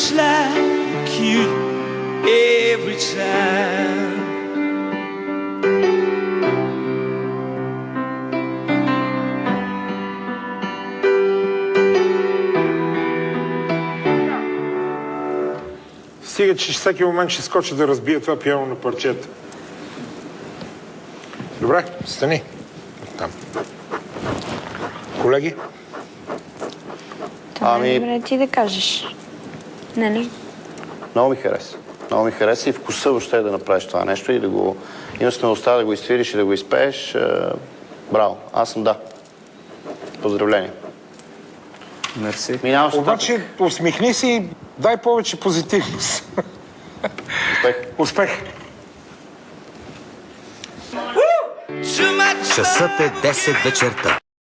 looks like you every time. Стига, че всеки момент ще скочи да разбие това пиано на парчета. Добре, стани. Там. Колеги? Добре, ти да кажеш. Нали? Много ми хареса. Много ми хареса и вкуса въобще да направиш това нещо и да го... Има смелостта да го изтвириш и да го изпееш. Браво. Аз съм да. Поздравления. Мерси. Минаваш Обаче, усмихни се и дай повече позитивност. Успех. Успех! Too much Часът е 10 вечерта.